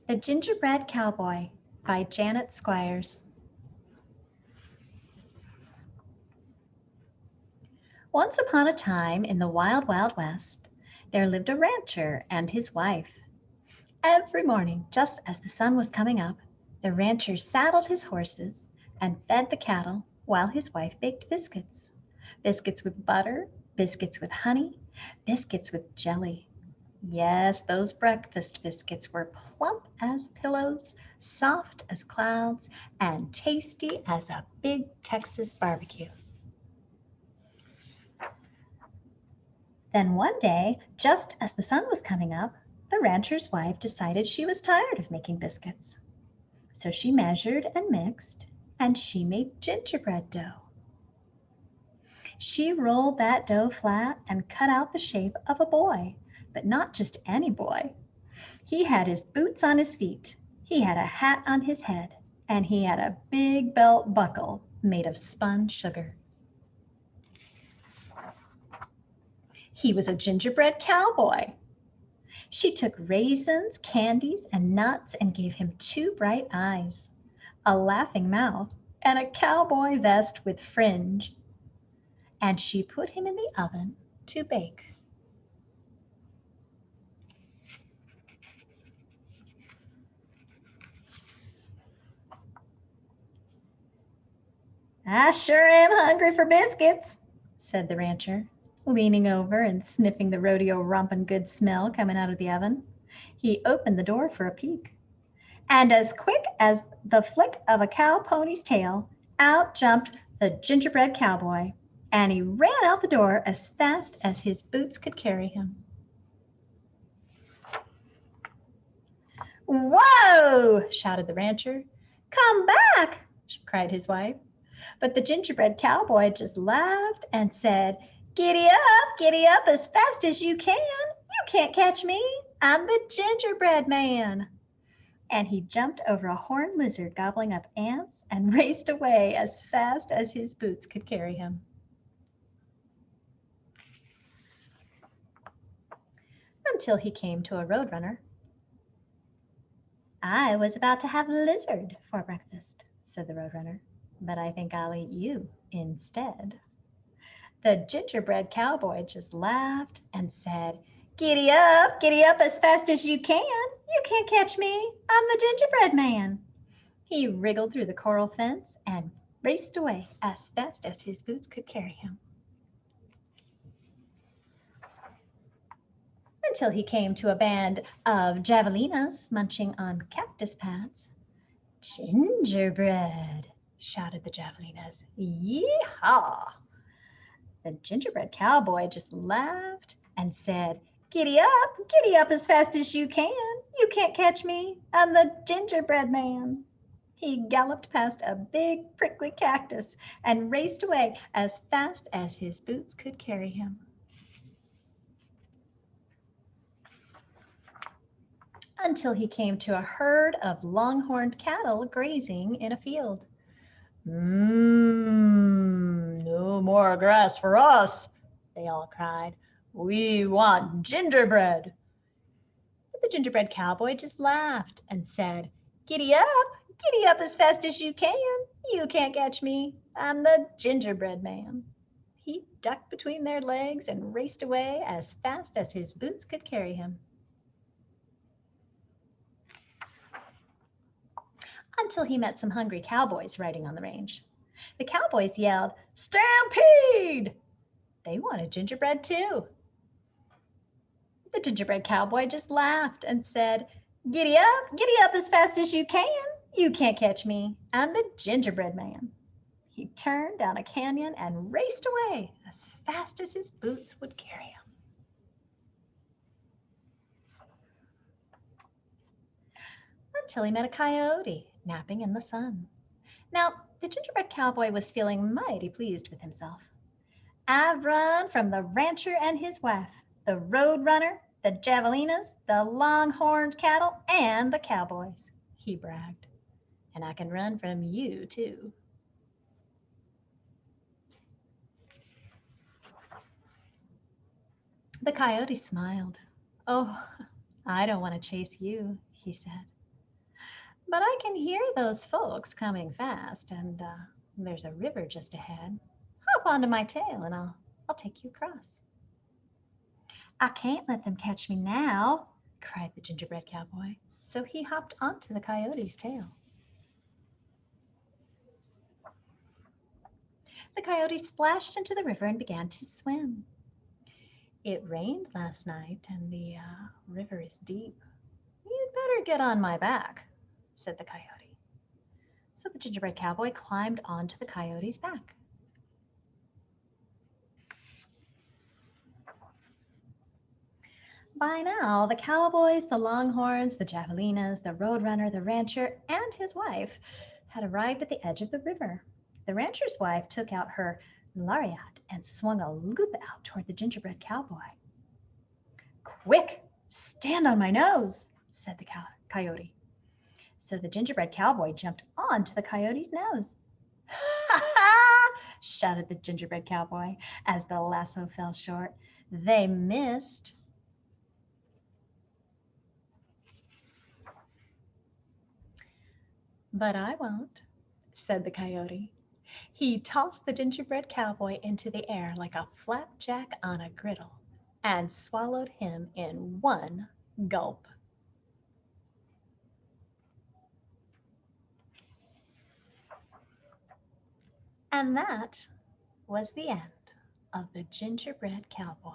The Gingerbread Cowboy by Janet Squires. Once upon a time in the wild, wild west, there lived a rancher and his wife. Every morning, just as the sun was coming up, the rancher saddled his horses and fed the cattle while his wife baked biscuits. Biscuits with butter, biscuits with honey, biscuits with jelly. Yes, those breakfast biscuits were plump as pillows, soft as clouds, and tasty as a big Texas barbecue. Then one day, just as the sun was coming up, the rancher's wife decided she was tired of making biscuits. So she measured and mixed, and she made gingerbread dough. She rolled that dough flat and cut out the shape of a boy, but not just any boy. He had his boots on his feet, he had a hat on his head, and he had a big belt buckle made of spun sugar. He was a gingerbread cowboy. She took raisins, candies, and nuts and gave him two bright eyes, a laughing mouth, and a cowboy vest with fringe. And she put him in the oven to bake. "I sure am hungry for biscuits," said the rancher, leaning over and sniffing the rodeo rompin' good smell coming out of the oven. He opened the door for a peek, and as quick as the flick of a cow pony's tail, out jumped the gingerbread cowboy, and he ran out the door as fast as his boots could carry him. "Whoa!" shouted the rancher. "Come back!" cried his wife. But the gingerbread cowboy just laughed and said, giddy up as fast as you can. You can't catch me. I'm the gingerbread man." And he jumped over a horned lizard gobbling up ants and raced away as fast as his boots could carry him. Until he came to a roadrunner. "I was about to have lizard for breakfast," said the roadrunner, "but I think I'll eat you instead." The gingerbread cowboy just laughed and said, giddy up as fast as you can. You can't catch me. I'm the gingerbread man." He wriggled through the coral fence and raced away as fast as his boots could carry him. Until he came to a band of javelinas munching on cactus pads. "Gingerbread," shouted the javelinas. "Yee-haw!" The gingerbread cowboy just laughed and said, giddy up as fast as you can. You can't catch me. I'm the gingerbread man." He galloped past a big prickly cactus and raced away as fast as his boots could carry him. Until he came to a herd of longhorned cattle grazing in a field. No more grass for us," they all cried. "We want gingerbread." But the gingerbread cowboy just laughed and said, giddy up as fast as you can. You can't catch me. I'm the gingerbread man." He ducked between their legs and raced away as fast as his boots could carry him. Until he met some hungry cowboys riding on the range. The cowboys yelled, "Stampede!" They wanted gingerbread too. The gingerbread cowboy just laughed and said, giddy up as fast as you can. You can't catch me. I'm the gingerbread man." He turned down a canyon and raced away as fast as his boots would carry him. Until he met a coyote napping in the sun. Now, the gingerbread cowboy was feeling mighty pleased with himself. "I've run from the rancher and his wife, the road runner, the javelinas, the long-horned cattle, and the cowboys," he bragged. "And I can run from you, too." The coyote smiled. "Oh, I don't want to chase you," he said. But I can hear those folks coming fast, and there's a river just ahead. Hop onto my tail, and I'll take you across." "I can't let them catch me now," cried the gingerbread cowboy. So he hopped onto the coyote's tail. The coyote splashed into the river and began to swim. "It rained last night, and the river is deep. You'd better get on my back," said the coyote. So the gingerbread cowboy climbed onto the coyote's back. By now, the cowboys, the longhorns, the javelinas, the roadrunner, the rancher, and his wife had arrived at the edge of the river. The rancher's wife took out her lariat and swung a loop out toward the gingerbread cowboy. "Quick, stand on my nose," said the coyote. So the gingerbread cowboy jumped onto the coyote's nose. "Ha ha!" shouted the gingerbread cowboy as the lasso fell short. "They missed." "But I won't," said the coyote. He tossed the gingerbread cowboy into the air like a flapjack on a griddle and swallowed him in one gulp. And that was the end of the gingerbread cowboy.